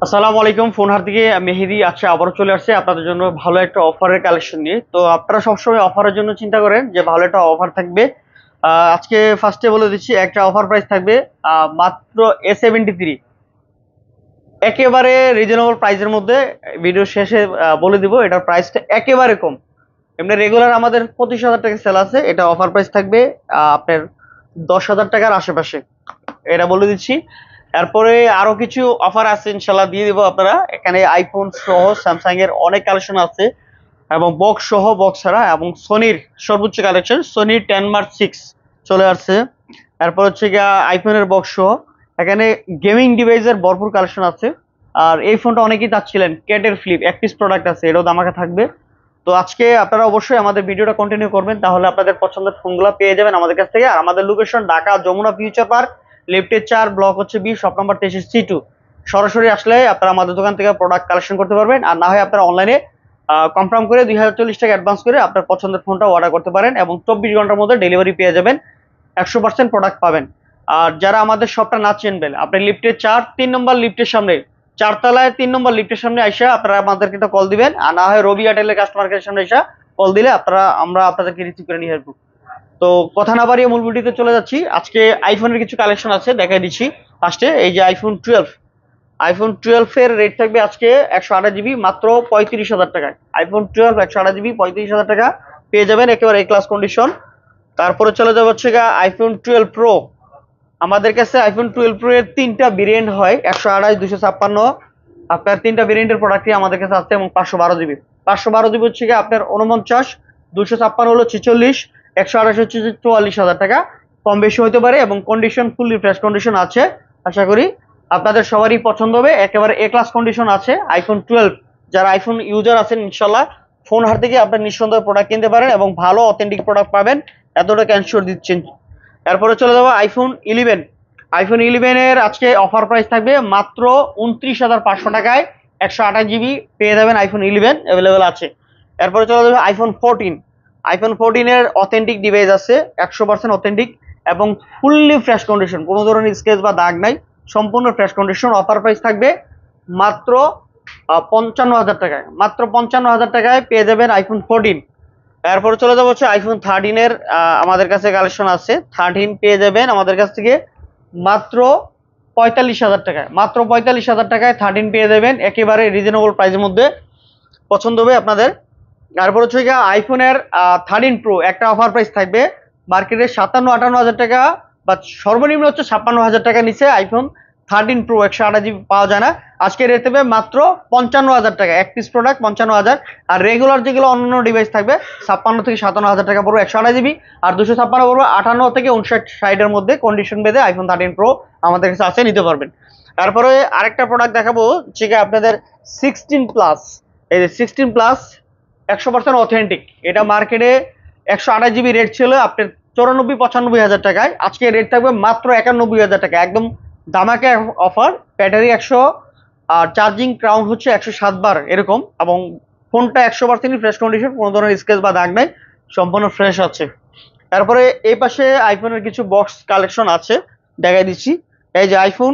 আসসালামু আলাইকুম। ফোন হার থেকে মেহেদি আজকে আবারও চলে আসছে আপনাদের জন্য ভালো একটা অফারের কালেকশন নিয়ে। তো আপনারা সবসময় অফারের জন্য চিন্তা করেন যে ভালো একটা অফার থাকবে। আজকে ফার্স্টে বলে দিচ্ছি একটা অফার প্রাইস থাকবে মাত্র A73, একেবারে রিজনেবল প্রাইসের মধ্যে। ভিডিও শেষে বলে দিব এটার প্রাইসটা একেবারে কম। এমনি রেগুলার আমাদের 25,000 টাকা সেল আছে, এটা অফার প্রাইস থাকবে আপনার 10,000 টাকার আশেপাশে, এটা বলে দিচ্ছি। এরপরে আরো কিছু অফার আছে ইনশাল্লাহ দিয়ে দিব আপনারা। এখানে আইফোন সহ স্যামসাং এর অনেক কালেকশন আছে এবং বক্স সহ বক্স ছাড়া, এবং সোনির সর্বোচ্চ কালেকশন সোনির 10 মার্ক 6 চলে আসছে। এরপর হচ্ছে গিয়া আইফোনের বক্স সহ এখানে গেমিং ডিভাইসের ভরপুর কালেকশন আছে। আর এই ফোনটা অনেকেই চাচ্ছিলেন, ক্যাটের ফ্লিপ এক পিস প্রোডাক্ট আছে, এটাও দামাকা থাকবে। তো আজকে আপনারা অবশ্যই আমাদের ভিডিওটা কন্টিনিউ করবেন, তাহলে আপনাদের পছন্দের ফোনগুলো পেয়ে যাবেন আমাদের কাছ থেকে। আর আমাদের location Dhaka Jamuna Future Park, লিফটের 4, ব্লক হচ্ছে 20, শপ নাম্বার 23C2। সরাসরি আসলে আপনারা আমাদের দোকান থেকে প্রোডাক্ট কালেকশন করতে পারবেন, আর না হয় আপনারা অনলাইনে কনফার্ম করে 2040 টাকা অ্যাডভান্স করে আপনার পছন্দের ফোনটা অর্ডার করতে পারেন, এবং 24 ঘন্টার মধ্যে ডেলিভারি পেয়ে যাবেন, 100% প্রোডাক্ট পাবেন। আর যারা আমাদের শপটা না চিনবেন, আপনি লিফটের 4, 3 নম্বর লিফটের সামনে, 4 তলায় 3 নম্বর লিফটের সামনে আইসা আপনারা আমাদেরকে একটা কল দিবেন, আর না হয় রবি এয়ারটেলের কাস্টমার কেয়ারের সামনে আইসা কল দিলে আমরা আপনাদেরকে রিসিভ করে নিয়ে আসবো। তো কথা না বাড়িয়ে মূল ভিডিওতে চলে যাচ্ছি। আজকে আইফোনের কিছু কালেকশন আছে, দেখাই দিচ্ছি। ফার্স্টে এই যে আইফোন 12 এর রেট থাকবে আজকে 128 জিবি মাত্র 35,000 টাকায়। আইফোন 12 128 জিবি 35,000 টাকা পেয়ে যাবেন, একেবারে এ ক্লাস কন্ডিশন। তারপরে চলে যাবে হচ্ছে আইফোন 12 প্রো। আমাদের কাছে আইফোন 12 প্রো এর 3টা ভেরিয়েন্ট হয়, 128, 256। আপনার 3টা ভেরিয়েন্টের প্রোডাক্টই আমাদের কাছে আছে, এবং 512 জিবি। 512 জিবি হচ্ছে আপনার 49, 256 হলো 46, 128 হচ্ছে 44,000 টাকা। কম বেশি হতে পারে, এবং কন্ডিশন ফুললি ফ্রেশ কন্ডিশন আছে। আশা করি আপনাদের সবারই পছন্দ হবে, একেবারে এ ক্লাস কন্ডিশন আছে আইফোন 12। যারা আইফোন ইউজার আছেন ইনশাল্লাহ ফোন হার থেকে আপনার নিঃসন্দেহে প্রোডাক্ট কিনতে পারেন, এবং ভালো অথেন্টিক প্রোডাক্ট পাবেন, এতটা ক্যানশিওর দিচ্ছেন। এরপরে চলে যাবো আইফোন 11 এর আজকে অফার প্রাইস থাকবে মাত্র 29,500 টাকায়। 128 জিবি পেয়ে যাবেন, আইফোন 11 অ্যাভেলেবেল আছে। এরপরে চলে যাবে আইফোন 14 এর অথেন্টিক ডিভাইস আছে, 100% অথেন্টিক, এবং ফুললি ফ্রেশ কন্ডিশন, কোনো ধরনের স্কেচ বা দাগ নাই, সম্পূর্ণ ফ্রেশ কন্ডিশন। অফার প্রাইস থাকবে মাত্র 55,000 টাকায়। মাত্র 55,000 টাকায় পেয়ে যাবেন আইফোন 14। এরপরে চলে যাবো হচ্ছে আইফোন 13 এর আমাদের কাছে কালেকশন আছে। 13 পেয়ে যাবেন আমাদের কাছ থেকে মাত্র 45,000 টাকায়। মাত্র 45,000 টাকায় 13 পেয়ে যাবেন, একেবারে রিজনেবল প্রাইসের মধ্যে। পছন্দ হবে আপনাদের। তারপর হচ্ছে আইফোনের 13 প্রো একটা অফার প্রাইস থাকবে মার্কেটে 57-58 হাজার টাকা, বা সর্বনিম্ন হচ্ছে 56,000 টাকা নিচে আইফোন 13 প্রো 128 জিবি পাওয়া যায় না। আজকে রেট থাকবে মাত্র 55,000 টাকা, এক পিস প্রোডাক্ট 55,000। আর রেগুলার যেগুলো অন্যান্য ডিভাইস থাকবে 56 থেকে 57 হাজার টাকা পড়বে 128 জিবি, আর 256 পড়বে 58 থেকে 59-60 এর মধ্যে। কন্ডিশন বেঁধে আইফোন 13 প্রো আমাদের কাছে আছে, নিতে পারবেন। তারপরে আরেকটা প্রোডাক্ট দেখাবো হচ্ছে আপনাদের 16 প্লাস। এই যে 16 প্লাস 100% অথেন্টিক, এটা মার্কেটে 128 জিবি রেট ছিল আপনার 94-95 হাজার টাকায়। আজকে রেট থাকবে মাত্র 91,000 টাকা, একদম দামাকে অফার। ব্যাটারি 100, আর চার্জিং ক্রাউন হচ্ছে 107 বার এরকম, এবং ফোনটা 100% ফ্রেশ কন্ডিশন, কোনো ধরনের স্কেচ বা দাগ নাই, সম্পূর্ণ ফ্রেশ আছে। তারপরে এই পাশে আইফোনের কিছু বক্স কালেকশন আছে, দেখাই দিচ্ছি। এই যে আইফোন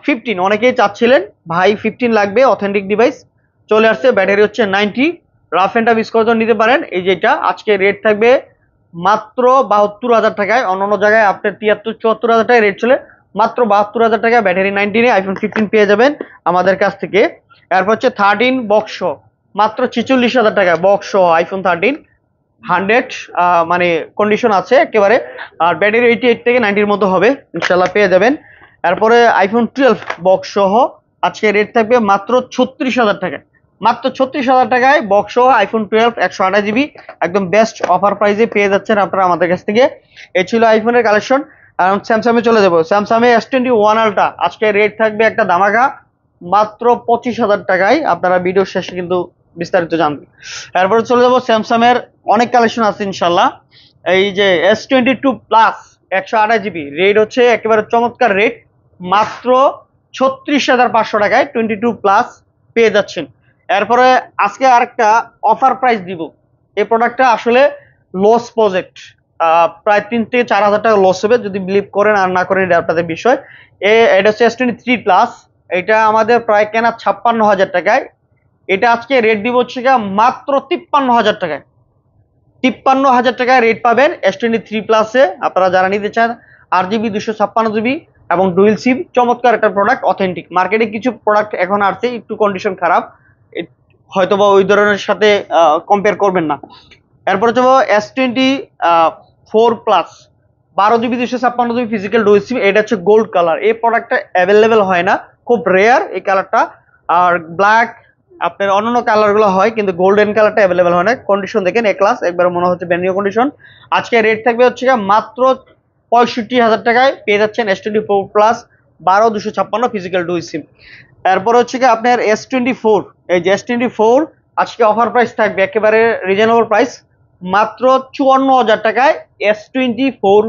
15, অনেকেই চাচ্ছিলেন ভাই 15 লাগবে অথেন্টিক ডিভাইস, চলে আসছে। ব্যাটারি হচ্ছে 90, রাফ এন্ড টাফ ইউজ করার জন্য নিতে পারেন। এই যেটা আজকে রেট থাকবে মাত্র 72,000 টাকায়। অন্যান্য জায়গায় আপনার 73-74 হাজার টাকায় রেট চলে, মাত্র 72,000 টাকায় ব্যাটারি 19 আইফোন 15 পেয়ে যাবেন আমাদের কাছ থেকে। এরপর হচ্ছে 13 বক্স, মাত্র 46,000 টাকায় বক্স আইফোন 13 100 মানে কন্ডিশন আছে একেবারে। আর ব্যাটারি 88 থেকে 90-র মধ্যে হবে, ইনশাল্লাহ পেয়ে যাবেন। এরপরে আইফোন 12 বক্স সহ আজকে রেট থাকবে মাত্র 36,000 টাকায়। মাত্র 36,000 টাকায় বক্স সহ আইফোন 12 128 জিবি একদম বেস্ট অফার প্রাইসে পেয়ে যাচ্ছেন আপনারা আমাদের কাছ থেকে। এই ছিল আইফোনের কালেকশন। এখন স্যামসাং এ চলে যাবো। স্যামসাং এ S21 আলট্রা আজকে রেট থাকবে একটা ধামাকা, মাত্র 25,000 টাকায়। আপনারা ভিডিও শেষে কিন্তু বিস্তারিত জানবেন। এরপর চলে যাবো স্যামসাং এর অনেক কালেকশন আছে ইনশাল্লাহ। এই যে S22 প্লাস 128 জিবি রেট হচ্ছে একেবারে চমৎকার রেট, মাত্র 36,500 টাকায় 22 প্লাস পেয়ে যাচ্ছেন। এরপরে আজকে আরেকটা অফার প্রাইস দিব। এই প্রোডাক্টটা আসলে লস প্রজেক্ট, প্রায় 3 থেকে 4 হাজার টাকা লস হবে, যদি বিলিভ করেন আর না করেন এটা আপনাদের বিষয়। এটা হচ্ছে S23 প্লাস, এটা আমাদের প্রায় কেনা 56,000 টাকায়। এটা আজকে রেট দিব হচ্ছে মাত্র 53,000 টাকায়। 53,000 টাকায় রেট পাবেন S23 প্লাসে। আপনারা যারা নিতে চান, 8GB 256GB এবং ডুয়েল সিম, চমৎকার একটা প্রোডাক্ট, অথেন্টিক। মার্কেটে কিছু প্রোডাক্ট এখন আসছে একটু কন্ডিশন খারাপ, হয়তোবা ওই ধরনের সাথে কম্পেয়ার করবেন না। এরপর হচ্ছে S24 plus 12GB 256GB physical dual সিম। এটা হচ্ছে গোল্ড কালার। এই প্রোডাক্টটা অ্যাভেলেবেল হয় না, খুব রেয়ার এই কালারটা। আর ব্ল্যাক আপনার অন্যান্য কালারগুলো হয়, কিন্তু গোল্ডেন কালারটা অ্যাভেলেবেল হয় না। কন্ডিশন দেখেন এ ক্লাস, একবার মনে হচ্ছে ব্র্যান্ড নিউ কন্ডিশন। আজকে রেট থাকবে হচ্ছে মাত্র 65,000 টাকায় পেয়ে যাচ্ছেন S24 প্লাস 12/256 ফিজিক্যাল ডুয়েল সিম। এরপর হচ্ছে আপনার S24, এই যে S24 আজকে অফার প্রাইস থাকবে একেবারে রিজনেবল প্রাইস, মাত্র 54,000 টাকায় S24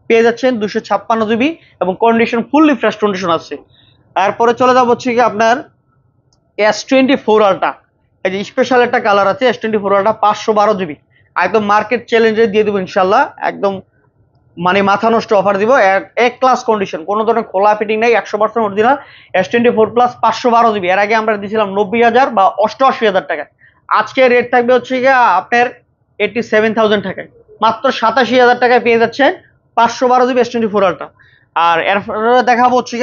পেয়ে যাচ্ছেন 256GB এবং কন্ডিশন ফুললি ফ্রেশ কন্ডিশন আছে। তারপরে চলে যাবো হচ্ছে আপনার S24 আলট্রা। এই যে স্পেশাল একটা কালার আছে S24 আলট্রা 512GB, একদম মার্কেট চ্যালেঞ্জে দিয়ে দেবো ইনশাল্লাহ। একদম মানে মাথা নষ্ট অফার দিব, এক ক্লাস কন্ডিশন, কোনো ধরনের খোলা ফিটিং নাই, 100% অরিজিনাল। S24 প্লাস 512GB, এর আগে আমরা দিয়েছিলাম 90,000 বা 88,000 টাকায়। আজকে রেট থাকবে হচ্ছে আপনার 87,000 টাকায়, মাত্র 87,000 টাকায় পেয়ে যাচ্ছেন 512GB S24 আলট্রা। আর এরপরে দেখাবো হচ্ছে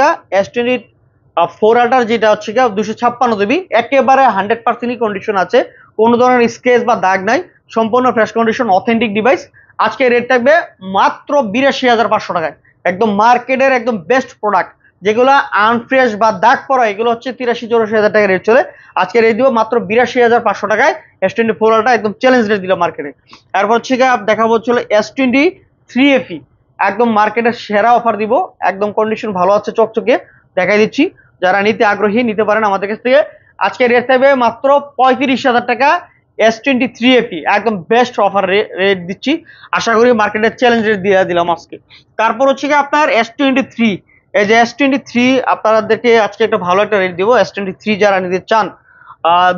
S24 আলট্রার যেটা হচ্ছে 256GB, একেবারে 100% কন্ডিশন আছে, কোনো ধরনের স্ক্র্যাচ বা দাগ নাই, সম্পূর্ণ ফ্রেশ কন্ডিশন, অথেন্টিক ডিভাইস। আজকে রেট থাকবে মাত্র 82,500 টাকায়। একদম মার্কেটের একদম বেস্ট প্রোডাক্ট, যেগুলো আনফ্রেশ বা দাগ পড়া এগুলো হচ্ছে 83-84,000 টাকা রেট চলে। আজকে রেট দিব মাত্র 82,500 টাকায় S24 আলট্রা, একদম চ্যালেঞ্জ রেট দিল মার্কেটে। তারপর হচ্ছে দেখাবো হচ্ছে S23 FE, একদম মার্কেটের সেরা অফার দিব, একদম কন্ডিশন ভালো আছে, চকচকে দেখাই দিচ্ছি। যারা নিতে আগ্রহী নিতে পারেন আমাদের কাছ থেকে। আজকে রেট থাকবে মাত্র 35,000 টাকা S23 FE, একদম বেস্ট অফার রেট দিচ্ছি। আশা করি মার্কেটের চ্যালেঞ্জ রেট দিয়ে দিলাম আজকে। তারপর হচ্ছে আপনার S23, এই যে S23 আপনাদেরকে আজকে একটা ভালো একটা রেট দিব। S23 যারা নিতে চান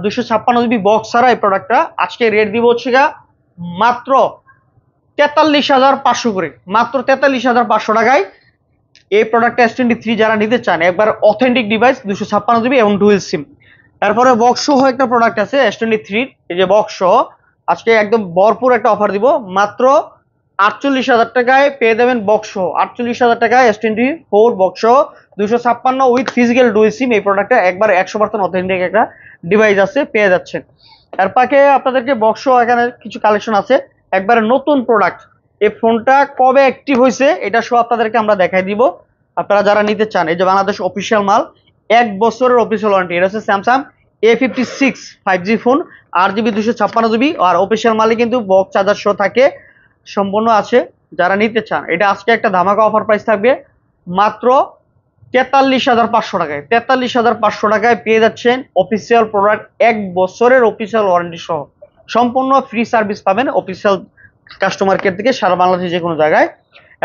256GB বক্স ছাড়া এই প্রোডাক্টটা আজকে রেট দিব হচ্ছে মাত্র 43,500 করে, মাত্র 43,500 টাকায় এই প্রোডাক্টটা S23 যারা নিতে চান, একবার অথেন্টিক ডিভাইস, 256GB এবং ডুয়েল সিম। তারপরে বক্স সহ একটা প্রোডাক্ট আছে S23, এই যে বক্স সহ আজকে একদম ভরপুর একটা অফার দিব, মাত্র 48,000 টাকায় পেয়ে যাবেন বক্স সহ। 48,000 টাকায় S24 বক্স সহ 256 উইথ ফিজিক্যাল ডুয়েল সিম। এই প্রোডাক্টটা একবার 100% অথেন্টিক একটা ডিভাইস আছে, পেয়ে যাচ্ছেন। এর পাকে আপনাদেরকে বক্স সহ এখানে কিছু কালেকশন আছে, একবারে নতুন প্রোডাক্ট। এই ফোনটা কবে অ্যাক্টিভ হয়েছে এটা সহ আপনাদেরকে আমরা দেখাই দিব, আপনারা যারা নিতে চান। এই যে বাংলাদেশ অফিসিয়াল মাল, 1 বছরের অফিসিয়াল ওয়ারেন্টি। এটা হচ্ছে Samsung A56 5G phone, 8GB 256GB, আর অফিসিয়াল মালে কিন্তু বক্স চার্জার সহ থাকে, সম্পূর্ণ আছে। যারা নিতে চান, এটা আজকে একটা ধামাকা অফার প্রাইস থাকবে মাত্র 43,500 টাকায়। 43,500 টাকায় পেয়ে যাচ্ছেন অফিসিয়াল প্রোডাক্ট, 1 বছরের অফিসিয়াল ওয়ারেন্টি সহ, সম্পূর্ণ ফ্রি সার্ভিস পাবেন অফিসিয়াল কাস্টমার কেয়ার থেকে সারা বাংলাদেশে যে কোনো জায়গায়।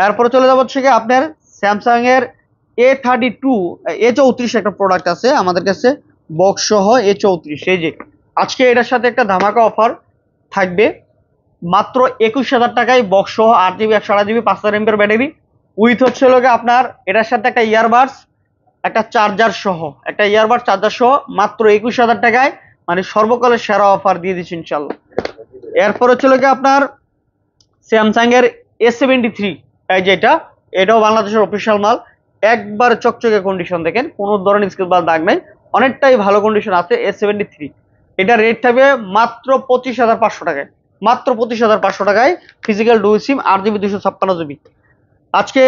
এরপরে চলে যাবো হচ্ছে আপনার স্যামসাং এর A34 একটা প্রোডাক্ট আছে আমাদের কাছে বক্স সহ A34। এই যে আজকে এটার সাথে একটা ধামাকা অফার থাকবে, মাত্র 21,000 টাকায় বক্স সহ 8GB 128GB 5000 mAh battery with হচ্ছে আপনার এটার সাথে একটা ইয়ারবাডস, একটা চার্জার সহ, একটা ইয়ারবাড চার্জার সহ, মাত্র 21,000 টাকায়, মানে সর্বকালের সেরা অফার দিয়ে দিচ্ছি ইনশাল্লাহ। এরপর হচ্ছে আপনার স্যামসাং এর A73, এই যেটা, এটাও বাংলাদেশের অফিসিয়াল মাল, একবার চকচকে কন্ডিশন, দেখেন কোনো ধরনের স্ক্র্যাচ বা দাগ নাই, অনেকটাই ভালো কন্ডিশন আছে A73। এটা রেট থাকবে মাত্র 25,500 টাকায়, মাত্র 25,500 টাকায় ফিজিক্যাল ডুয়েল সিম, 8GB 256GB। আজকে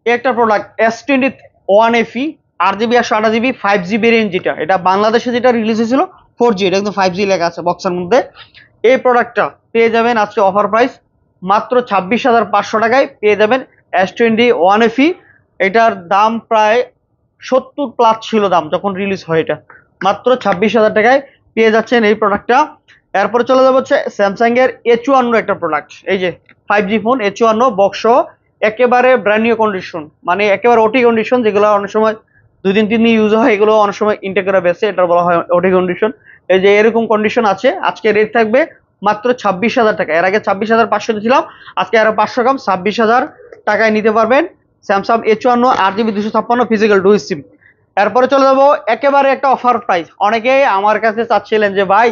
একটা product S21 FE, 8GB 128GB 5G variant, যেটা এটা বাংলাদেশে যেটা রিলিজ হয়েছিল 4G, এটা কিন্তু 5G লেখা আছে বক্সের মধ্যে। এই প্রোডাক্টটা পেয়ে যাবেন আজকে অফার প্রাইস মাত্র 26,500 টাকায় পেয়ে যাবেন S21 FE। এটার দাম প্রায় 70+ ছিল দাম যখন রিলিজ হয়, এটা মাত্র 26,000 টাকায় পেয়ে যাচ্ছেন এই প্রোডাক্টটা। এরপরে চলে যাবো হচ্ছে স্যামসাং এর A54 একটা প্রোডাক্ট, এই যে 5G ফোন A54 বক্স, একেবারে ব্র্যান্ড নিউ কন্ডিশন, মানে একেবারে ওটি কন্ডিশন, যেগুলো অনেক সময় 2 দিন 3 দিন ইউজ হয়, এগুলো অনেক সময় ইনটেক করে বেছে, এটা বলা হয় ওটি কন্ডিশন। এই যে এরকম কন্ডিশন আছে। আজকে রেট থাকবে মাত্র 26,000 টাকা, এর আগে 26,500 দিয়েছিলাম, আজকে আরো 500 কম 26,000 টাকায় নিতে পারবেন Samsung A54 8GB 256 physical dual সিম। এরপরে চলে যাবো একেবারে একটা অফার প্রাইস। অনেকেই আমার কাছে চাচ্ছিলেন যে ভাই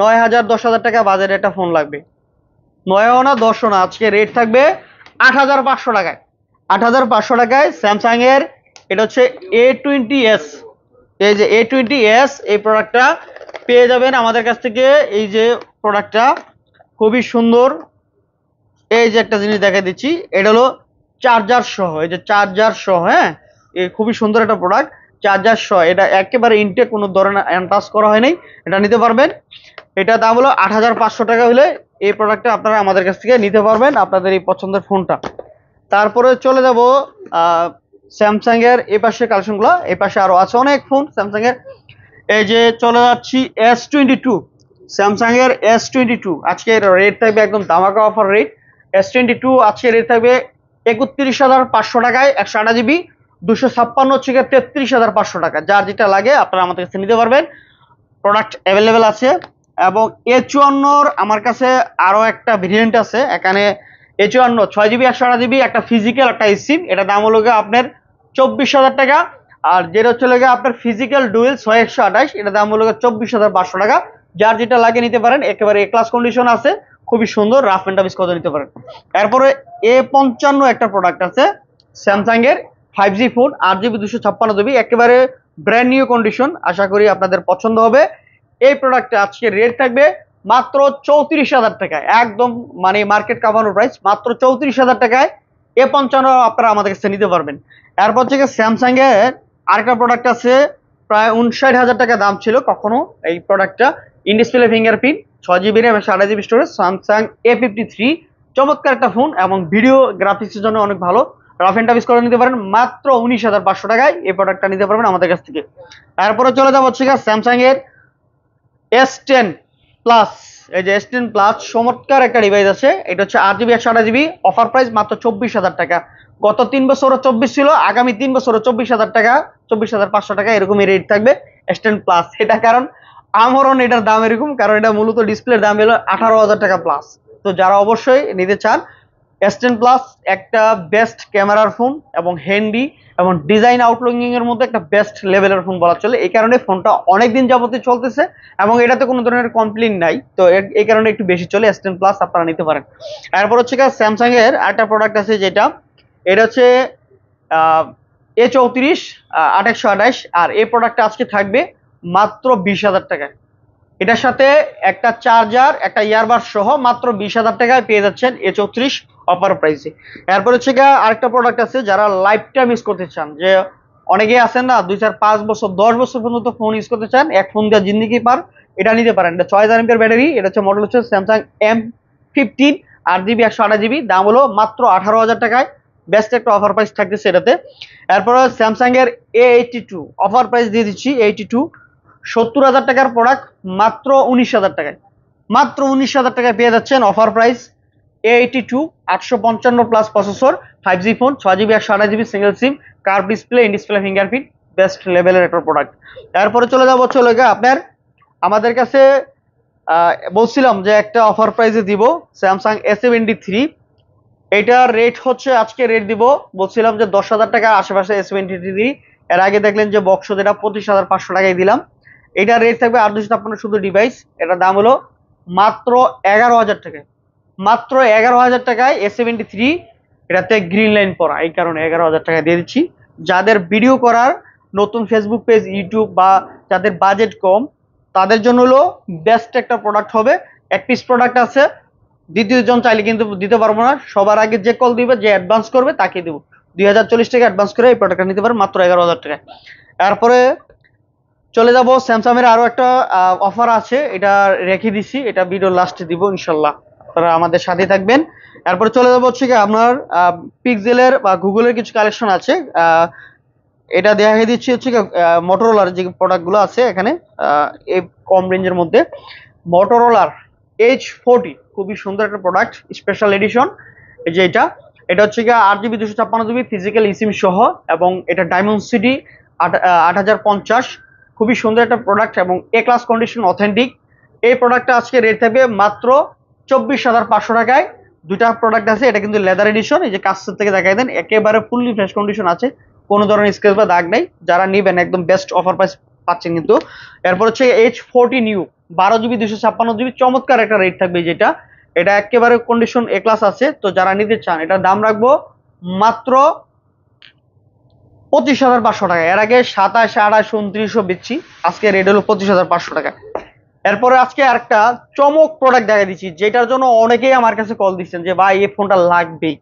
9,000 10,000 টাকা বাজেট একটা ফোন লাগবে। 9ও না 10ও না, আজকে রেট থাকবে 8,500 টাকায়। 8,500 টাকায় স্যামসাং এর এটা হচ্ছে A20s। এই যে A20s এই প্রোডাক্টটা পেয়ে যাবেন আমাদের কাছ থেকে। এই যে প্রোডাক্টটা খুবই সুন্দর। এই যে একটা জিনিস দেখা দিচ্ছি, এটা হলো চার্জার সহ, এই যে চার্জার সহ, হ্যাঁ এই খুবই সুন্দর একটা প্রোডাক্ট। চার্জার সহ, এটা একেবারে ইনটেক, কোনো ধরনের আনটাচ করা হয়নি, এটা নিতে পারবেন। এটা দাম হলো 8,500 টাকা হলে এই প্রোডাক্টটা আপনারা আমাদের কাছ থেকে নিতে পারবেন, আপনাদের এই পছন্দের ফোনটা। তারপরে চলে যাব স্যামসাং এর এই পাশে কালেকশনগুলো। এই পাশে আরো আছে অনেক ফোন স্যামসাং এর। এই যে চলে যাচ্ছি S22, স্যামসাং এর S22 আজকে রেট থাকবে একদম ধামাকা অফার রেট। S22 আজকে রেট থাকবে 31,500 টাকায়, 128 GB, 256 হচ্ছে 33,500 টাকা। যার যেটা লাগে আপনারা আমাদের কাছে নিতে পারবেন, প্রোডাক্ট অ্যাভেলেবেল আছে। এবং A54 আমার কাছে আরো একটা ভেরিয়েন্ট আছে এখানে। A54 6 GB 128 GB, একটা ফিজিক্যাল একটা সিম, এটা দাম হলো আপনার 24,000 টাকা। আর যেটা হচ্ছে আপনার ফিজিক্যাল ডুয়েল 6/128, এটা দাম হলো 24,500 টাকা। যার যেটা লাগে নিতে পারেন, একেবারে এ ক্লাস কন্ডিশন আছে, খুবই সুন্দর, রাফ এন্ড টাফ ইউজ করতে নিতে পারেন। এরপরে A55 একটা প্রোডাক্ট আছে স্যামসাং এর, 5G ফোন, 8 GB 256 GB, একেবারে ব্র্যান্ড নিউ কন্ডিশন, আশা করি আপনাদের পছন্দ হবে। এই প্রোডাক্টটা আজকে রেট থাকবে মাত্র 34,000 টাকায়, একদম মানে মার্কেট কাভানো প্রাইস, মাত্র 34,000 টাকায় A55 আপনারা আমাদের কাছে নিতে পারবেন। এরপর থেকে স্যামসাং এর আরেকটা প্রোডাক্ট আছে, প্রায় 59,000 টাকা দাম ছিল কখনো এই প্রোডাক্টটা। In display fingerprint, 6 GB RAM 8 GB storage, Samsung A53, চমৎকার একটা ফোন এবং ভিডিও গ্রাফিক্সের জন্য অনেক ভালো, রাফ এন্ড টাফ ইউজ করে নিতে পারেন। মাত্র 19,500 টাকায় এই প্রোডাক্টটা নিতে পারবেন আমাদের কাছ থেকে। তারপরে চলে যাবো হচ্ছে স্যামসাং এর S10 প্লাস। এই যে S10 প্লাস চমৎকার একটা ডিভাইস আছে, এটা হচ্ছে 8 GB 128 GB, অফার প্রাইস মাত্র 24,000 টাকা। গত 3 বছরও 24 ছিল, আগামী 3 বছরও 24,000 টাকা, 24,500 টাকা এরকমই রেট থাকবে S10 প্লাস। এটা কারণ আমরণ এটার দাম এরকম, কারণ এটা মূলত ডিসপ্লের দাম হলো 18,000 টাকা প্লাস। তো যারা অবশ্যই নিতে চান, S10 প্লাস একটা বেস্ট ক্যামেরার ফোন এবং হ্যান্ডি এবং ডিজাইন আউটলুকিং এর মধ্যে একটা বেস্ট লেভেলের ফোন বলা চলে। এই কারণে ফোনটা অনেকদিন যাবতীয় চলতেছে এবং এটাতে কোনো ধরনের কমপ্লেইন নাই, তো এই কারণে একটু বেশি চলে। S10 প্লাস আপনারা নিতে পারেন। এরপর হচ্ছে স্যামসাং এর আরেকটা প্রোডাক্ট আছে, যেটা এটা হচ্ছে A34 828, আর এই প্রোডাক্টটা আজকে থাকবে মাত্র 20,000 টাকায়। এটার সাথে একটা চার্জার, একটা ইয়ারবাড সহ মাত্র 20,000 টাকায় পেয়ে যাচ্ছেন A34 অফার প্রাইসে। এরপর হচ্ছে আরেকটা প্রোডাক্ট আছে, যারা লাইফ টাইম ইউজ করতে চান, যে অনেকেই আছেন না 2 4 5 বছর 10 বছর পর্যন্ত ফোন ইউজ করতে চান, এক ফোন দিয়ে জিন্দিগি পার, এটা নিতে পারেন। এটা 6000 mAh ব্যাটারি, এটা হচ্ছে মডেল হচ্ছে স্যামসাং M15, 8 GB 128 GB, দাম হলো মাত্র 18,000 টাকায়। বেস্ট একটা অফার প্রাইস থাকতেছে এটাতে। এরপর স্যামসাং এর A82 অফার প্রাইস দিয়ে দিচ্ছি। A82 70,000 টাকার প্রোডাক্ট মাত্র 19,000 টাকায়, মাত্র 19,000 টাকায় পেয়ে যাচ্ছেন offer price. A82 855 plus processor, 5G phone, 6 GB 128 GB single SIM, curve display, in display fingerprint, best লেভেলের একটা প্রোডাক্ট। এরপরে চলে যাবো আপনার আমাদের কাছে বলছিলাম যে একটা অফার প্রাইসে দিব স্যামসাং A73। এটার রেট হচ্ছে আজকে রেট দিব, বলছিলাম যে 10,000 টাকা আশেপাশে A73। এর আগে দেখলেন যে বক্স, যেটা 25,500 টাকায় দিলাম। এটার রেট থাকবে 856 শুধু ডিভাইস, এটার দাম হলো মাত্র 11,000 টাকায়, মাত্র 11,000 টাকায় A73। এটাতে গ্রিন লাইন পড়া, এই কারণে 11,000 টাকা দিয়ে দিচ্ছি। যাদের ভিডিও করার নতুন ফেসবুক পেজ, ইউটিউব, বা যাদের বাজেট কম, তাদের জন্য হলো বেস্ট একটা প্রোডাক্ট হবে। এক পিস প্রোডাক্ট আছে, দ্বিতীয় জন চাইলে কিন্তু দিতে পারবো না, সবার আগে যে কল দিবে, যে অ্যাডভান্স করবে তাকে দেবো। 2,040 টাকা অ্যাডভান্স করে এই প্রোডাক্টটা নিতে পারেন মাত্র 11,000 টাকায়। তারপরে চলে যাব স্যামসাং এর আরো একটা অফার আছে, এটা রেখে দিছি, এটা ভিডিও লাস্টে দিব ইনশাল্লাহ, আপনারা আমাদের সাথে থাকবেন। এরপরে চলে যাবো হচ্ছে আপনার পিক্সেলের বা গুগলের কিছু কালেকশন আছে। এটা দেখাই দিচ্ছি হচ্ছে মোটরোলার যে প্রোডাক্টগুলো আছে এখানে, এই কম রেঞ্জের মধ্যে। মোটরোলার H40 খুবই সুন্দর একটা প্রোডাক্ট, স্পেশাল এডিশন। এই যে এটা হচ্ছে 8 GB 256 GB ফিজিক্যাল ইসিম সহ, এবং এটা ডায়মন্ড সিটি 8050, খুবই সুন্দর একটা প্রোডাক্ট এবং এ ক্লাস কন্ডিশন, অথেন্টিক। এই প্রোডাক্টটা আজকে রেট থাকবে মাত্র 24,500 টাকায়। দুইটা প্রোডাক্ট আছে, এটা কিন্তু লেদার এডিশন, এই যে কাছ থেকে দেখাই দেন, একেবারে ফুললি ফ্রেশ কন্ডিশন আছে, কোনো ধরনের স্ক্র্যাচ বা দাগ নেই। যারা নেবেন একদম বেস্ট অফার প্রাইস পাচ্ছেন কিন্তু। এরপর হচ্ছে H14U 12 GB 256 GB, চমৎকার একটা রেট থাকবে যেটা, এটা একেবারে কন্ডিশন এ ক্লাস আছে। তো যারা নিতে চান এটার দাম রাখবো মাত্র 25,500 টাকা। এর আগে 27, 28, 29 বেচছি, আজকে রেট হলো 25,500 টাকা। এরপরে আজকে আরেকটা চমক প্রোডাক্ট দেখা দিচ্ছি, যেটার জন্য অনেকেই আমার কাছে কল দিচ্ছেন যে ভাই এই ফোনটা লাগবেই।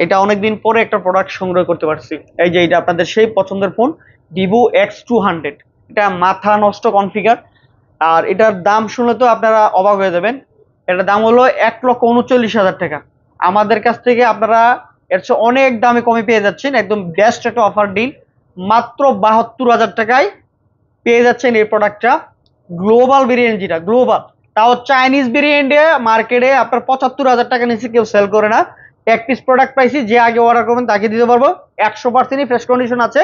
এটা অনেকদিন পরে একটা প্রোডাক্ট সংগ্রহ করতে পারছি। এই যে এটা আপনাদের সেই পছন্দের ফোন Vivo X200, এটা মাথা নষ্ট কনফিগার। আর এটার দাম শুনলে তো আপনারা অবাক হয়ে যাবেন। এটার দাম হলো 1,39,000 টাকা। আমাদের কাছ থেকে আপনারা এর চেয়ে অনেক দামে কমে পেয়ে যাচ্ছেন, একদম বেস্ট একটা অফার ডিল। মাত্র 72,000 টাকায় পেয়ে যাচ্ছেন এই প্রোডাক্টটা। গ্লোবাল ভেরিয়েন্ট, যেটা গ্লোবাল, তাও চাইনিজ ভেরিয়েন্টে মার্কেটে আপনার 75,000 টাকা নিচে কেউ সেল করে না। এক পিস প্রোডাক্ট পাইছি, যে আগে অর্ডার করবেন তাকে দিতে পারবো। 100%ই ফ্রেশ কন্ডিশন আছে,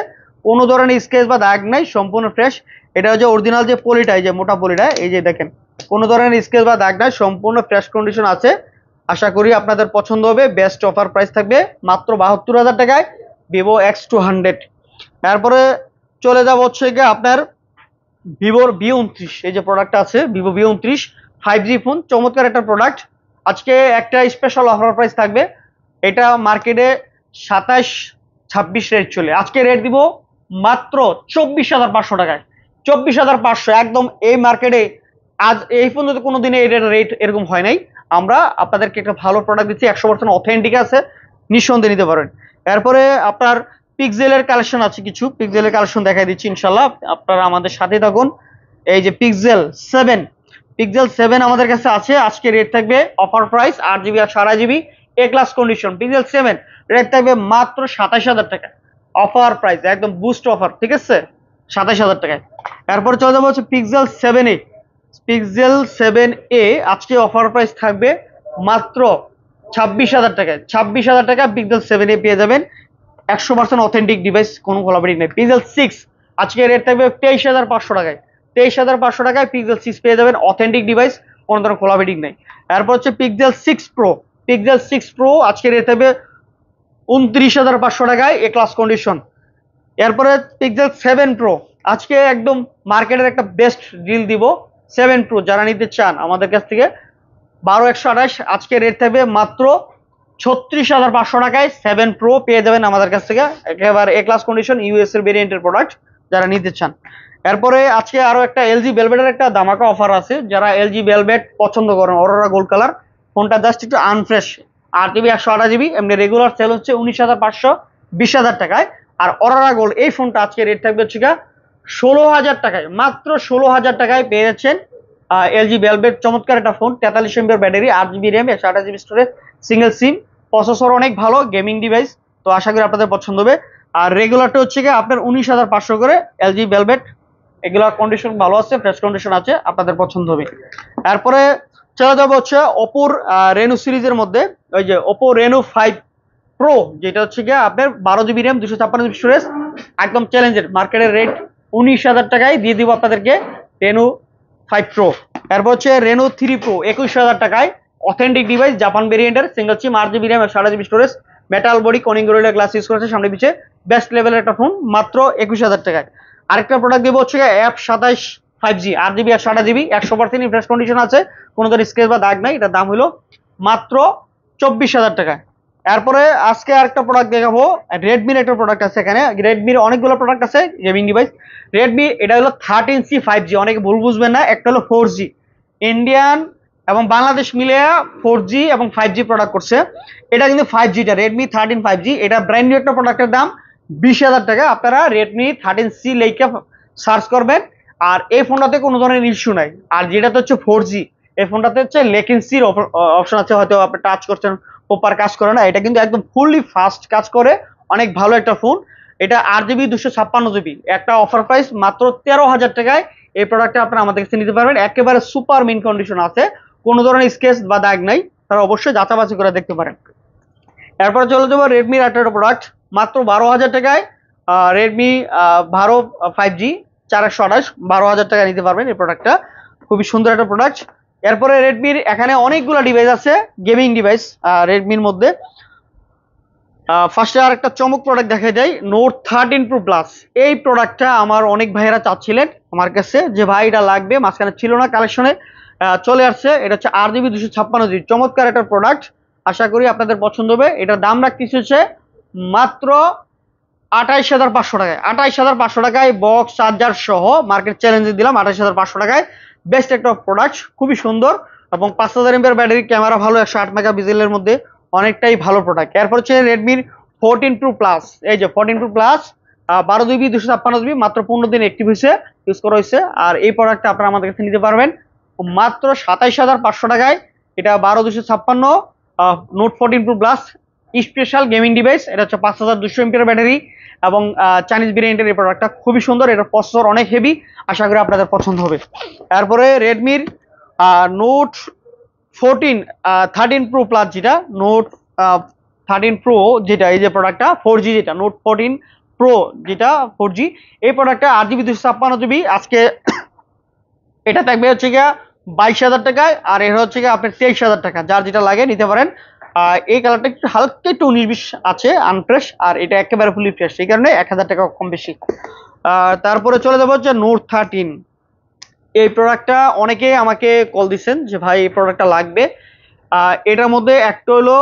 কোনো ধরনের স্ক্র্যাচ বা দাগ নাই, সম্পূর্ণ ফ্রেশ। এটা হচ্ছে অরিজিনাল যে পলিটা, এই যে মোটা পলিটা, এই যে দেখেন কোনো ধরনের স্ক্র্যাচ বা দাগ নাই, সম্পূর্ণ ফ্রেশ কন্ডিশন আছে। আশা করি আপনাদের পছন্দ হবে। বেস্ট অফার প্রাইস থাকবে মাত্র 72,000 টাকায় Vivo X200। তারপরে চলে যাব হচ্ছে গিয়ে আপনার ভিভোর V29, এই যে প্রোডাক্টটা আছে Vivo V29 5G ফোন, চমৎকার একটা প্রোডাক্ট। আজকে একটা স্পেশাল অফার প্রাইস থাকবে। এটা মার্কেটে 27, 26 রেট চলে, আজকে রেট দিব মাত্র 24,500 টাকায়। 24,500 একদম। এই মার্কেটে আজ এই পর্যন্ত কোনোদিনে এর রেট এরকম হয় নাই। আমরা আপনাদেরকে একটা ভালো প্রোডাক্ট দিচ্ছি, 100% অথেন্টিক আছে, নিঃসন্দেহে নিতে পারেন। এরপরে আপনার পিক্সেলের কালেকশন আছে, কিছু পিক্সেলের কালেকশন দেখাই দিচ্ছি ইনশাল্লাহ, আপনারা আমাদের সাথে থাকুন। এই যে পিক্সেল 7 আমাদের কাছে আছে, আজকে রেট থাকবে অফার প্রাইস 8 GB আর 4 GB এ ক্লাস কন্ডিশন। পিক্সেল 7 রেট থাকবে মাত্র 27,000 টাকা, অফার প্রাইস একদম বুস্ট অফার, ঠিক আছে, 27,000 টাকায়। এরপর চলে যাবো হচ্ছে পিক্সেল 7a আজকে অফার প্রাইস থাকবে মাত্র 26,000 টাকায়। 26,000 টাকা পিক্সেল 7a পেয়ে যাবেন, 100% অথেন্টিক ডিভাইস, কোনো কোলাবরেট নেই। পিক্সেল 6 আজকে রেট থাকবে 23,500 টাকায়। 23,500 টাকায় পিক্সেল 6 পেয়ে যাবেন, অথেন্টিক ডিভাইস, কোনো ধরনের কোলাবরেটিং নেই। এরপর হচ্ছে পিক্সেল 6 প্রো আজকে রেট থাকবে 29,500 টাকায় এ ক্লাস কন্ডিশন। এরপরে পিক্সেল 7 প্রো আজকে একদম মার্কেটের একটা বেস্ট ডিল দিব। 7 প্রো যারা নিতে চান আমাদের কাছ থেকে 12,128 আজকে রেট থাকবে মাত্র 36,500 টাকায় 7 প্রো পেয়ে যাবেন আমাদের কাছ থেকে, একেবারে এ ক্লাস কন্ডিশন, ইউএস এর ভেরিয়েন্টের প্রোডাক্ট যারা নিতে চান। এরপরে আজকে আরো একটা এলজি ভেলভেটের একটা ধামাকা অফার আছে, যারা এলজি ভেলভেট পছন্দ করেন, অরোরা গোল্ড কালার ফোনটা জাস্ট একটু আনফ্রেশ, 8 GB 128 GB, এমনি রেগুলার সেল হচ্ছে 19,500, 20,000 টাকায়। আর অরোরা গোল্ড এই ফোনটা আজকে রেট থাকবে হচ্ছে 16,000 টাকায়, মাত্র 16,000 টাকায় পেয়ে যাচ্ছেন এলজি ভেলভেট, চমৎকার একটা phone. 43 MAH battery, 8 GB RAM, 128 GB storage, single SIM, processor অনেক ভালো, গেমিং ডিভাইস। তো আশা করি আপনাদের পছন্দ হবে। আর রেগুলারটা হচ্ছে আপনার 19,500 করে এলজি ভেলভেট, এগুলোর কন্ডিশন ভালো আছে, ফ্রেশ কন্ডিশন আছে, আপনাদের পছন্দ হবে। তারপরে চলে যাবো হচ্ছে ওপোর রেনো সিরিজের মধ্যে, ওই যে ওপো রেনো 5 প্রো, যেটা হচ্ছে আপনার 12 GB র্যাম, 256 GB স্টোরেজ, একদম চ্যালেঞ্জের, মার্কেটের রেট 19,000 টাকায় দিয়ে দিব আপনাদেরকে রেনো 5 প্রো। এরপর হচ্ছে রেনো 3 প্রো 21,000 টাকায়, অথেন্টিক ডিভাইস, জাপান ভেরিয়েন্টের, সিঙ্গেল সিম, 8 GB RAM, 7 GB storage, metal body, Corning gorilla glass use করেছে সামনে পিছে, বেস্ট লেভেলের একটা ফোন, মাত্র 21,000 টাকায়। আরেকটা প্রোডাক্ট দেবো হচ্ছে F27 5G, 8 GB আর 7 GB, 100% ফ্রেশ কন্ডিশন আছে, কোনো ধরনের স্ক্র্যাচ বা দাগ নাই। এটার দাম হলো মাত্র 24,000 টাকায়। এরপরে আজকে আরেকটা প্রোডাক্ট দেখাবো, রেডমির একটা প্রোডাক্ট আছে এখানে। রেডমির অনেকগুলো প্রোডাক্ট আছে গেমিং ডিভাইস। রেডমি এটা হলো 13C 5G, অনেকে ভুল বুঝবেন না, একটা হলো 4G, ইন্ডিয়ান এবং বাংলাদেশ মিলে 4G এবং 5G প্রোডাক্ট করছে। এটা কিন্তু 5Gটা রেডমি 13 5G, এটা ব্র্যান্ড নিউ একটা প্রোডাক্টের দাম 20,000 টাকা। আপনারা রেডমি 13C লেখা সার্চ করবেন। আর এই ফোনটাতে কোনো ধরনের ইস্যু নাই। আর যেটাতে হচ্ছে 4G, এই ফোনটাতে হচ্ছে লেকেন্সির অপশন আছে, হয়তো আপনি টাচ করছেন প্রপার কাজ করে না, এটা কিন্তু একদম ফুললি ফাস্ট কাজ করে, অনেক ভালো একটা ফোন। এটা 8 GB 256 GB, একটা অফার প্রাইস মাত্র 13,000 টাকায় এই প্রোডাক্টটা আপনারা আমাদের কাছে নিতে পারবেন, একেবারে সুপার মিন কন্ডিশন আছে, কোনো ধরনের স্ক্র্যাচ বা দাগ নাই, তারা অবশ্যই যাচাবাচি করে দেখতে পারেন। এরপর চলে যাবো রেডমির একটা প্রোডাক্ট, মাত্র 12,000 টাকায় রেডমি 12 5G 428, 12,000 টাকা নিতে পারবেন এই প্রোডাক্টটা, খুবই সুন্দর একটা প্রোডাক্ট। এরপরে রেডমির এখানে অনেকগুলো ডিভাইস আছে, গেমিং ডিভাইস রেডমির মধ্যে। ফার্স্টে আর একটা চমক প্রোডাক্ট দেখা যায়, নোট 13 প্রো প্লাস। এই প্রোডাক্টটা আমার অনেক ভাইয়েরা চাচ্ছিলেন আমার কাছে যে ভাই এটা লাগবে, মাঝখানে ছিল না কালেকশনে, চলে আসছে। এটা হচ্ছে 8GB 256GB, চমৎকার একটা প্রোডাক্ট, আশা করি আপনাদের পছন্দ হবে। এটার দাম রাখতেছে হচ্ছে মাত্র 28,500 টাকায়। 28,500 টাকায় বক্স চার্জার সহ মার্কেট চ্যালেঞ্জে দিলাম 28,500 টাকায়। বেস্ট একটা প্রোডাক্ট, খুবই সুন্দর এবং 5000 এমএর ব্যাটারি, ক্যামেরা ভালো, 108 মেগাপিক্সেলের মধ্যে, অনেকটাই ভালো প্রোডাক্ট। এরপর হচ্ছে রেডমির 14 প্রো প্লাস। এই যে 14 প্রো প্লাস, 12GB 256GB, মাত্র 15 দিন অ্যাক্টিভ হয়েছে, ইউজ করা হয়েছে। আর এই প্রোডাক্টটা আপনারা আমাদের কাছে নিতে পারবেন মাত্র 27,500 টাকায়। এটা 12/256 note 14 pro plus special gaming device. এটা হচ্ছে 5200 এমপিআর ব্যাটারি এবং চাইনিজ ভেরিয়েন্টের এই প্রোডাক্টটা খুবই সুন্দর। এটার প্রসেসর অনেক হেভি, আশা করি আপনাদের পছন্দ হবে। তারপরে রেডমির নোট 14 13 প্রো প্লাস, যেটা নোট 13 প্রো, যেটা এই যে প্রোডাক্টটা 4G, যেটা নোট 14 প্রো যেটা 4G, এই প্রোডাক্টটা 8GB 256GB। আজকে এটা থাকবে হচ্ছে গিয়া 22,000 টাকায়, আর এটা হচ্ছে গিয়া আপনার 23,000 টাকা। যার যেটা লাগে নিতে পারেন। এই কালারটা একটু হালকা একটু 19-20 আছে আনফ্রেশ, আর এটা একেবারে ফুলি ফ্রেশ, এই কারণে 1,000 টাকা কম বেশি। তারপরে চলে যাবো হচ্ছে নোট 13। এই প্রোডাক্টটা অনেকে আমাকে কল দিচ্ছেন যে ভাই এই প্রোডাক্টটা লাগবে। এটার মধ্যে একটা হলো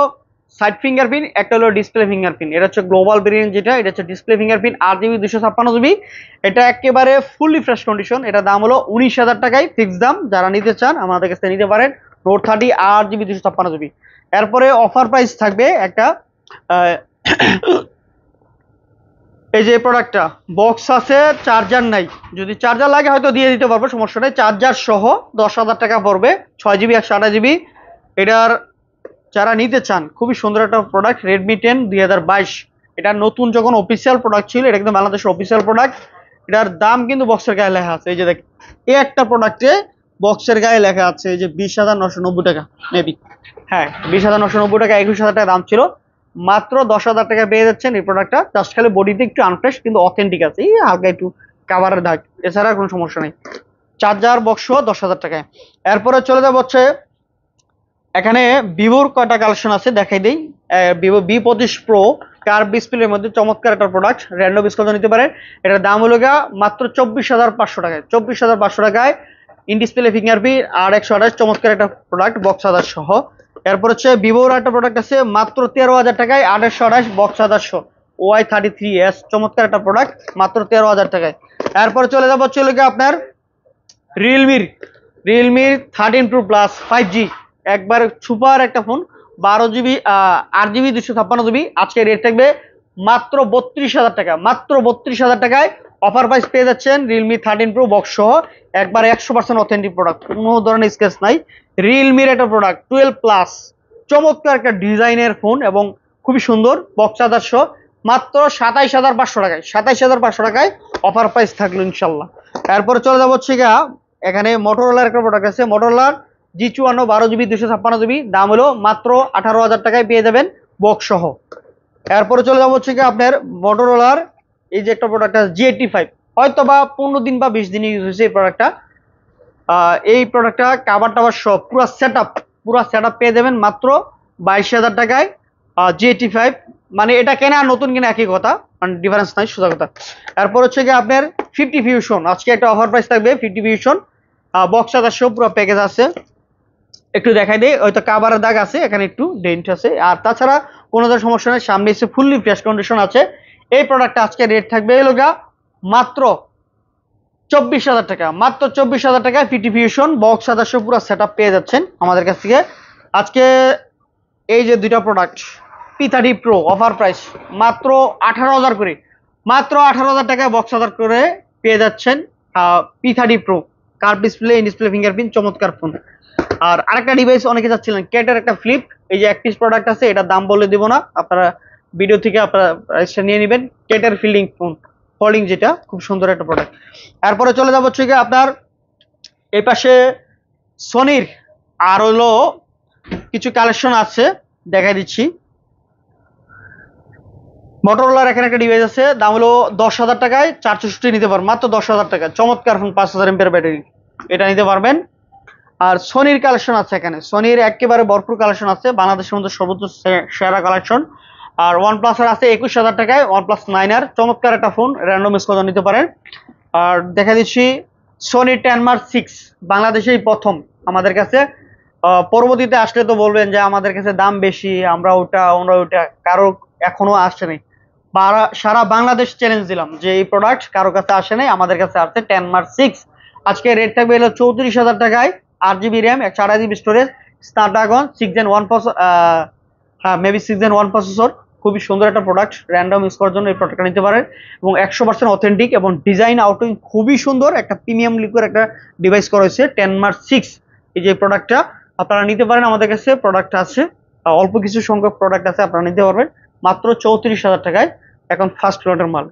সাইড ফিঙ্গারপ্রিন্ট, একটা হলো ডিসপ্লে ফিঙ্গারপ্রিন্ট। এটা হচ্ছে গ্লোবাল ভেরিয়েন্ট, যেটা এটা হচ্ছে ডিসপ্লে ফিঙ্গারপ্রিন্ট, 8GB 256GB। এটা একেবারে ফুললি ফ্রেশ কন্ডিশন। এটা দাম হলো 19,000 টাকায় ফিক্স দাম। যারা নিতে চান আমাদের কাছে নিতে পারেন, নোট 30 8GB 256GB। এরপরে অফার প্রাইস থাকবে একটা, এই যে প্রোডাক্টটা বক্স আছে, চার্জার নাই, যদি চার্জার লাগে হয়তো দিয়ে দিতে পারবো, সমস্যা নেই। চার্জার সহ 10,000 টাকা পড়বে, 6GB 128GB। এটার যারা নিতে চান, খুবই সুন্দর একটা প্রোডাক্ট, রেডমি 10 2022। এটা নতুন যখন অফিসিয়াল প্রোডাক্ট ছিল, এটা কিন্তু বাংলাদেশের অফিসিয়াল প্রোডাক্ট। এটার দাম কিন্তু বক্সের গায়ে লেখা আছে, এই যে দেখ, এই একটা প্রোডাক্টে বক্সের গায়ে লেখা আছে এই যে 20,990 টাকা মেবি, হ্যাঁ 20,990 টাকা, 21,000 টাকা দাম ছিল। মাত্র 10,000 টাকা পেয়ে যাচ্ছেন এই প্রোডাক্টটা। জাস্ট খালি বডিতে একটু আনফ্রেশ, কিন্তু অথেন্টিক আছে, এই হালকা একটু কাভারের দাগ, এছাড়া কোনো সমস্যা নেই। চার্জার বক্স 10,000 টাকায়। এরপরে চলে যাবো হচ্ছে, এখানে ভিভোর কয়টা কালেকশন আছে দেখাই দিই। ভিভো V25 প্রো কার্ভ ডিসপ্লের মধ্যে চমৎকার একটা প্রোডাক্ট, র্যান্ডম ডিসকাউন্ট নিতে পারেন। এটার দাম হলো মাত্র 24,500 টাকায়। 24,500 টাকায় ইন ডিসপ্লে ফিঙ্গারপ্রিন্ট আর 128, চমৎকার একটা প্রোডাক্ট বক্স চার্জার সহ। এরপর হচ্ছে ভিভোর একটা প্রোডাক্ট আছে মাত্র 13,000 টাকায়, 828 বক্স চার্জার সহ, OY33s, চমৎকার একটা প্রোডাক্ট মাত্র 13,000 টাকায়। এরপর চলে যাবো হচ্ছে আপনার রিয়েলমির 13 প্রো প্লাস 5G, একবার সুপার একটা ফোন, 12GB 8GB 256GB। আজকে রেট থাকবে মাত্র 32,000 টাকা। মাত্র 32,000 টাকায় অফার প্রাইস পেয়ে যাচ্ছেন রিয়েলমি 13 প্রো বক্স সহ, একবার 100% অথেন্টিক প্রোডাক্ট, কোনো ধরনের স্কেচ নাই। রিয়েলমির একটা প্রোডাক্ট 12 প্লাস, চমৎকার একটা ডিজাইনের ফোন এবং খুবই সুন্দর, বক্স চার্জার সহ, মাত্র 27,500 টাকায়। 27,500 টাকায় অফার প্রাইস থাকলো ইনশাল্লাহ। এরপরে চলে যাবো হচ্ছে এখানে মোটরোলার একটা প্রোডাক্ট আছে, মোটরোলার G54 12GB 256GB, দাম হলো মাত্র 18,000 টাকায় পেয়ে যাবেন বক্স সহ। এরপরে চলে যাবো হচ্ছে আপনার মোটরোলার এই যে একটা প্রোডাক্ট আছে G85, হয়তো বা 15 দিন বা 20 দিন ইউজ হয়েছে এই প্রোডাক্টটা। এই প্রোডাক্টটা কাভার টাভার সব পুরো সেটআপ পেয়ে যাবেন মাত্র 22,000 টাকায়। G85 মানে এটা কেনা আর নতুন কিনা একই কথা, মানে ডিফারেন্স নাই, সোজা কথা। এরপর হচ্ছে আপনার 50 ফিউশন, আজকে একটা অফার প্রাইস থাকবে 50 ফিউশন, বক্স চার্জার সহ পুরো প্যাকেজ আছে। একটু দেখাই দেই, হয়তো কাভারের দাগ আছে, এখানে একটু ডেন্ট আছে, আর তাছাড়া কোনো ধরনের সমস্যা নেই, সামনে এসে ফুললি ফ্রেশ কন্ডিশন আছে। এই প্রোডাক্টটা আজকে রেট থাকবে মাত্র 24,000 টাকা। মাত্র 24,000 টাকায় 50 ফিউশন বক্স চার্জার সহ পুরো সেটআপ পেয়ে যাচ্ছেন আমাদের কাছ থেকে। আজকে এই যে দুইটা product P30 pro offer price মাত্র 18,000 করে, মাত্র 18,000 টাকায় বক্স চার্জার করে পেয়ে যাচ্ছেন P30 pro curve display, in display fingerprint, চমৎকার ফোন। আর আরেকটা ডিভাইস অনেকে যাচ্ছিলেন, ক্যাটের একটা ফ্লিপ, এই যে এক পিস প্রোডাক্ট আছে, এটার দাম বলে দিব না, আপনারা ভিডিও থেকে আপনারা প্রাইসটা নিয়ে নেবেন। ক্যাটের ফিল্ডিং ফোন, ফোল্ডিং, যেটা খুব সুন্দর একটা প্রোডাক্ট। এরপরে চলে যাবো হচ্ছে আপনার এই পাশে সনির আর হলো কিছু কালেকশন আছে, দেখাই দিচ্ছি। মোটরোলার এখানে একটা ডিভাইস আছে, দাম হলো 10,000 টাকায় 464 নিতে পারবেন, মাত্র 10,000 টাকা, চমৎকার ফোন, 5,000 এমপিআর ব্যাটারি, এটা নিতে পারবেন। আর সনির কালেকশন আছে, এখানে সনির একেবারে ভরপুর কালেকশন আছে, বাংলাদেশের মধ্যে সর্বোচ্চ সেরা কালেকশন। আর OnePlus এর আছে 21,000 টাকায় OnePlus 9R, চমৎকার একটা ফোন, র্যান্ডম স্কোর নিতে পারেন। আর দেখা দিচ্ছি সনি 10 Mark 6, বাংলাদেশেই প্রথম আমাদের কাছে। পরবর্তীতে আসলে তো বলবেন যে আমাদের কাছে দাম বেশি, আমরা ওটা কারো এখনো আসে নাই। সারা বাংলাদেশ চ্যালেঞ্জ দিলাম যে এই প্রোডাক্ট কারো কাছে আসে নাই, আমাদের কাছে আসছে 10 Mark 6। আজকে রেট থাকবে হলো 34,000 টাকায়, 8 GB RAM, 128 GB storage, Snapdragon 6 Gen 1 processor, হ্যাঁ মেবি 6 Gen 1 প্রসেসর। খুবই সুন্দর একটা প্রোডাক্ট, র্যান্ডম ইউজ করার জন্য এই প্রোডাক্টটা নিতে পারেন। এবং 100% অথেন্টিক এবং ডিজাইন আউটলুক খুবই সুন্দর, একটা প্রিমিয়াম লিকুইড একটা ডিভাইস করা হয়েছে 10 Mark 6। এই যে প্রোডাক্টটা আপনারা নিতে পারেন, আমাদের কাছে প্রোডাক্ট আছে, অল্প কিছু সংখ্যক প্রোডাক্ট আছে, আপনারা নিতে পারবেন মাত্র 34,000 টাকায়, এখন ফার্স্ট লটের মাল।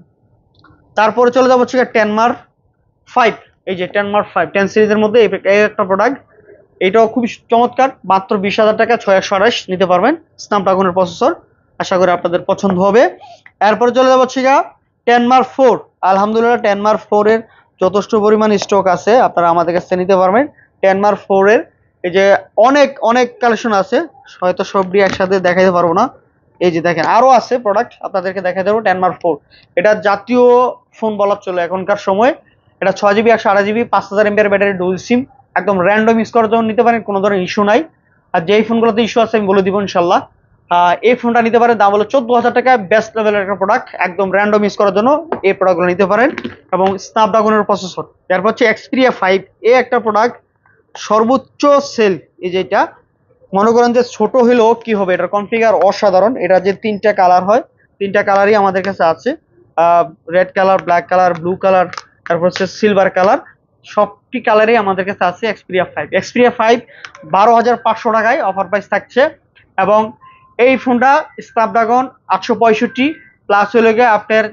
তারপরে চলে যাবো হচ্ছে 10 Mark 5। এই যে 10 Mark 5 10 সিরিজের মধ্যে এই একটা প্রোডাক্ট, এটাও খুবই চমৎকার, মাত্র 20,000 টাকা, 6128 নিতে পারবেন, স্ন্যাপড্রাগনের প্রসেসর। আশা করি আপনাদের পছন্দ হবে। এরপরে চলে যাবো হচ্ছে 10 Mark 4। আলহামদুলিল্লাহ 10 Mark 4 এর যথেষ্ট পরিমাণ স্টক আছে, আপনারা আমাদের কাছে নিতে পারবেন। 10 Mark 4 এর এই যে অনেক অনেক কালেকশন আছে, হয়তো সবটি একসাথে দেখাইতে পারবো না। এই যে দেখেন আরো আছে প্রোডাক্ট, আপনাদেরকে দেখাই দেবো। 10 Mark 4 এটা জাতীয় ফোন বলা চলে এখনকার সময়। এটা 6 GB 128 GB 5000 mAh battery, dual সিম, একদম র্যান্ডম ইউজ করার জন্য নিতে পারেন, কোনো ধরনের ইস্যু নাই। আর যেই ফোনগুলোতে ইস্যু আছে আমি বলে দিব ইনশাল্লাহ। এই ফোনটা নিতে পারেন, দাম হলো 14,000 টাকা, বেস্ট লেভেলের একটা প্রোডাক্ট, একদম র্যান্ডম ইউজ করার জন্য এই প্রোডাক্টগুলো নিতে পারেন, এবং স্ন্যাপড্রাগনের প্রসেসর। তারপর হচ্ছে Xperia 5, এই একটা প্রোডাক্ট সর্বোচ্চ সেল। এই যে এটা মনে করেন যে ছোট হলেও কি হবে, এটার কনফিগার অসাধারণ। এটা যে 3টা কালার হয়, 3টা কালারই আমাদের কাছে আছে, red colour, black colour, blue colour, তারপর হচ্ছে সিলভার কালার, সবটি কালারই আমাদের কাছে আছে। Xperia 5 12,500 টাকায় অফার প্রাইস থাকছে। এবং এই ফোনটা স্ন্যাপড্রাগন 865 প্লাস হলে গিয়ে আপনার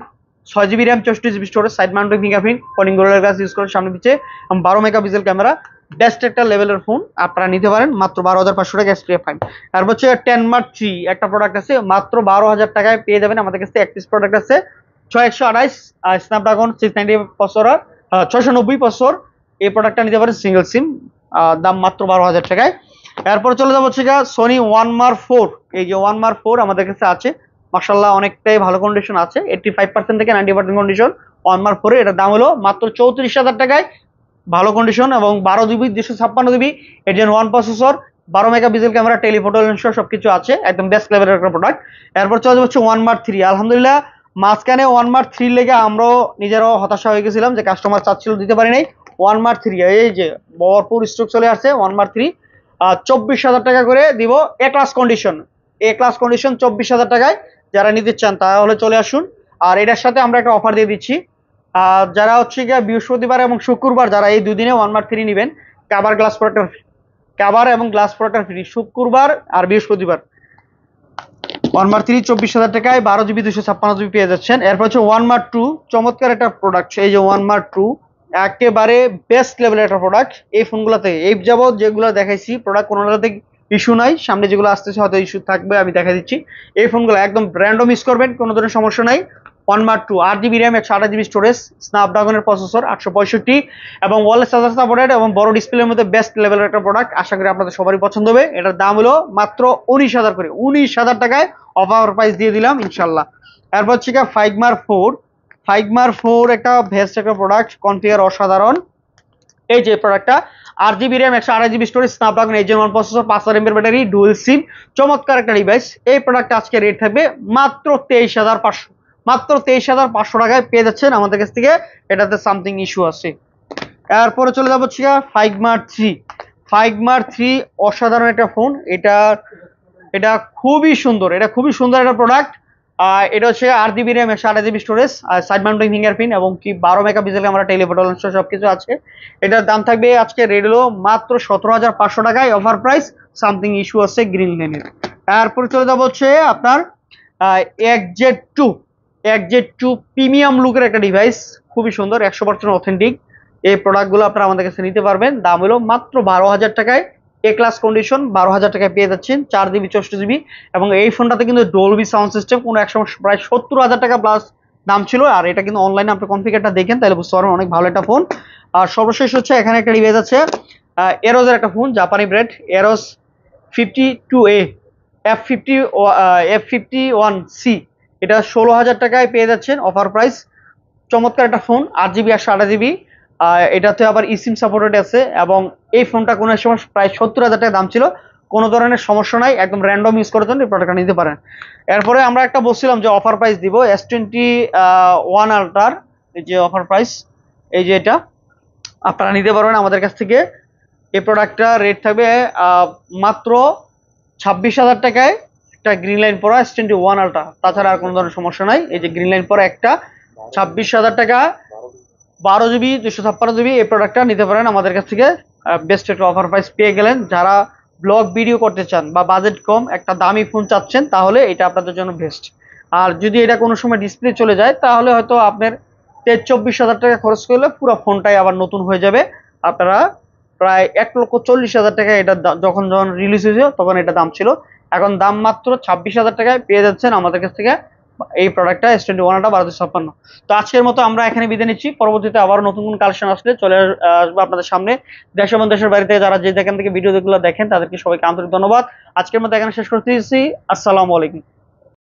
6 GB RAM, 64 GB storage, side mounted fingerprint, calling গোল্ডের কাছে ইউজ করে সামনে পিছিয়ে, এবং 12 মেগাপিক্সেল ক্যামেরা, বেস্ট একটা লেভেলের ফোন, আপনারা নিতে পারেন মাত্র 12,500 টাকা Xperia 5। তারপর হচ্ছে 10 Mark 3 একটা প্রোডাক্ট আছে, মাত্র 12,000 টাকায় পেয়ে যাবেন আমাদের কাছে। এক পিস প্রোডাক্ট আছে, 6128 স্ন্যাপড্রাগন 690 প্রসেসর, 690 প্রসেসর। এই প্রোডাক্টটা নিতে পারেন সিঙ্গেল সিম, দাম মাত্র 12,000 টাকায়। এরপর চলে যাবো হচ্ছে সনি 1 Mark 4। এই যে 1 Mark 4 আমাদের কাছে আছে, মাশাআল্লাহ অনেকটাই ভালো কন্ডিশন আছে, 85% থেকে 90% কন্ডিশন 1 Mark 4 এর। এটার দাম হলো মাত্র 34,000 টাকায়, ভালো কন্ডিশন, এবং 12 GB 256 GB, Gen 1 processor, 12 megapixel camera, telephoto lens সবকিছু আছে, একদম বেস্ট লেভেলের একটা প্রোডাক্ট। এরপর চলে যাচ্ছে 1 Mark 3। আলহামদুলিল্লাহ মাঝখানে 1 Mark 3 লেগে আমরাও নিজেরাও হতাশা হয়ে গেছিলাম যে কাস্টমার চাচ্ছিল দিতে পারি নাই। 1 Mark 3 এই যে ভরপুর স্টক চলে আসছে 1 Mark 3, 24,000 টাকা করে দিব, এ ক্লাস কন্ডিশন। 24,000 টাকায় যারা নিতে চান তাহলে চলে আসুন। আর এটার সাথে আমরা একটা অফার দিয়ে দিচ্ছি, যারা হচ্ছে গিয়ে বৃহস্পতিবার এবং শুক্রবার, যারা এই দুদিনে 1 Mark 3 নেবেন, কাভার গ্লাস প্রোটেক্টর, কাভার এবং গ্লাস প্রোটেক্টর ফ্রি শুক্রবার আর বৃহস্পতিবার। 1 Mark 3 24,000 টাকায় 12 GB 256 GB পেয়ে যাচ্ছেন। এরপর হচ্ছে 1 Mark 2, চমৎকার একটা প্রোডাক্ট। এই যে 1 Mark 2 একেবারে বেস্ট লেভেলের একটা প্রোডাক্ট। এই ফোনগুলোতে এই যাবত যেগুলো দেখাইছি প্রোডাক্ট, কোনোটাতে ইস্যু নাই, সামনে যেগুলো আসতেছে হয়তো ইস্যু থাকবে, আমি দেখা দিচ্ছি। এই ফোনগুলো একদম র্যান্ডম ইউজ করবেন, কোনো ধরনের সমস্যা নাই। 1 Mark 2 8 GB RAM, 128 GB storage, স্ন্যাপড্রাগনের প্রসেসর, 865, এবং ওয়ারলেস চার্জার সাপোর্টেড, এবং বড় ডিসপ্লের মধ্যে বেস্ট লেভেলের একটা প্রোডাক্ট। আশা করি আপনাদের সবারই পছন্দ হবে। এটার দাম হলো মাত্র 19,000 করে, 19,000 টাকায় অফার প্রাইস দিয়ে দিলাম ইনশাল্লাহ। এরপর হচ্ছে 5 Mark 4 একটা বেস্ট একটা প্রোডাক্ট, কনফিগার অসাধারণ। এই যে প্রোডাক্টটা 8 GB RAM, 128 GB storage, Snapdragon Gen 1 processor, 5000 mAh battery, dual SIM, চমৎকার একটা ডিভাইস। এই প্রোডাক্টটা আজকে রেট থাকবে মাত্র 23,500, মাত্র 23,500 টাকায় পেয়ে যাচ্ছেন আমাদের কাছ থেকে। এটাতে সামথিং ইস্যু আছে। এরপরে চলে যাবো হচ্ছে 5 Mark 3। 5 Mark 3 অসাধারণ একটা ফোন, এটা খুবই সুন্দর, এটা খুবই সুন্দর একটা প্রোডাক্ট। এটা হচ্ছে 8 GB RAM, 128 GB storage, side mounting fingerprint, এবং কি 12 মেগাপিক্সেল ক্যামেরা, টেলিফটো লেন্স সবকিছু আছে। এটার দাম থাকবে আজকে রেট হলো মাত্র 17,500 টাকায়, অফার প্রাইস, সামথিং ইস্যু আছে গ্রিন লেনের। তারপরে চলে যাবো হচ্ছে আপনার XZ2। XZ2 প্রিমিয়াম লুকের একটা ডিভাইস, খুবই সুন্দর, 100% অথেন্টিক। এই প্রোডাক্টগুলো আপনারা আমাদের কাছে নিতে পারবেন, দাম হলো মাত্র 12,000 টাকায়, এ ক্লাস কন্ডিশন, 12,000 টাকায় পেয়ে যাচ্ছেন, 4 GB 64 GB। এবং এই ফোনটাতে কিন্তু ডলবি সাউন্ড সিস্টেম, কোনো একসময় প্রায় 70,000 টাকা প্লাস দাম ছিল। আর এটা কিন্তু অনলাইনে আপনি কনফিগারটা দেখেন তাহলে বুঝতে পারবেন, অনেক ভালো একটা ফোন। আর সর্বশেষ হচ্ছে এখানে একটা ডিভাইস আছে, এরোজের একটা ফোন, জাপানি ব্র্যান্ড, এরোস 52A। F51C, এটা 16,000 টাকায় পেয়ে যাচ্ছেন অফার প্রাইস। চমৎকার একটা ফোন, 8 জিবি 828 জিবি। এটাতে আবার ইসিম সাপোর্টেড আছে, এবং এই ফোনটা কোনো সময় প্রায় 70,000 টাকা দাম ছিল। কোনো ধরনের সমস্যা নাই, একদম র্যান্ডম ইউজ করার জন্য এই প্রোডাক্টটা নিতে পারেন। এরপরে আমরা একটা বলছিলাম যে অফার প্রাইস দিব S21 আলট্রার, এই যে অফার প্রাইস, এই যে এটা আপনারা নিতে পারবেন আমাদের কাছ থেকে। এই প্রোডাক্টটা রেট থাকবে মাত্র 26,000 টাকায়। একটা গ্রিন লাইন পরা S21 আলট্রা, তাছাড়া আর কোনো ধরনের সমস্যা নাই। এই যে গ্রিন লাইন পরা একটা 26,000 টাকা, 12 জিবি 256 জিবি, এই প্রোডাক্টটা নিতে পারেন আমাদের কাছ থেকে। বেস্ট একটা অফার প্রাইস পেয়ে গেলেন। যারা ব্লগ ভিডিও করতে চান বা বাজেট কম একটা দামি ফোন চাচ্ছেন, তাহলে এটা আপনাদের জন্য বেস্ট। আর যদি এটা কোনো সময় ডিসপ্লে চলে যায়, তাহলে হয়তো আপনার 23-24 হাজার টাকা খরচ করলে পুরো ফোনটাই আবার নতুন হয়ে যাবে। আপনারা প্রায় 1,40,000 টাকা এটা যখন যখন রিলিজ হয়েছিল তখন এটা দাম ছিল। এখন দাম মাত্র 26,000 টাকায় পেয়ে যাচ্ছেন আমাদের কাছ থেকে এই প্রোডাক্টটা S21টা 1256। তো আজকের মতো আমরা এখানে বিদায় নিচ্ছি। পরবর্তীতে আবার নতুন কোন কালেকশন আসলে চলে আসবো আপনাদের সামনে। দেশ এবং দেশের বাড়িতে যারা যে যেখান থেকে ভিডিওগুলো দেখেন তাদেরকে সবাইকে আন্তরিক ধন্যবাদ। আজকের মতো এখানে শেষ করতেছি। আসসালামু আলাইকুম।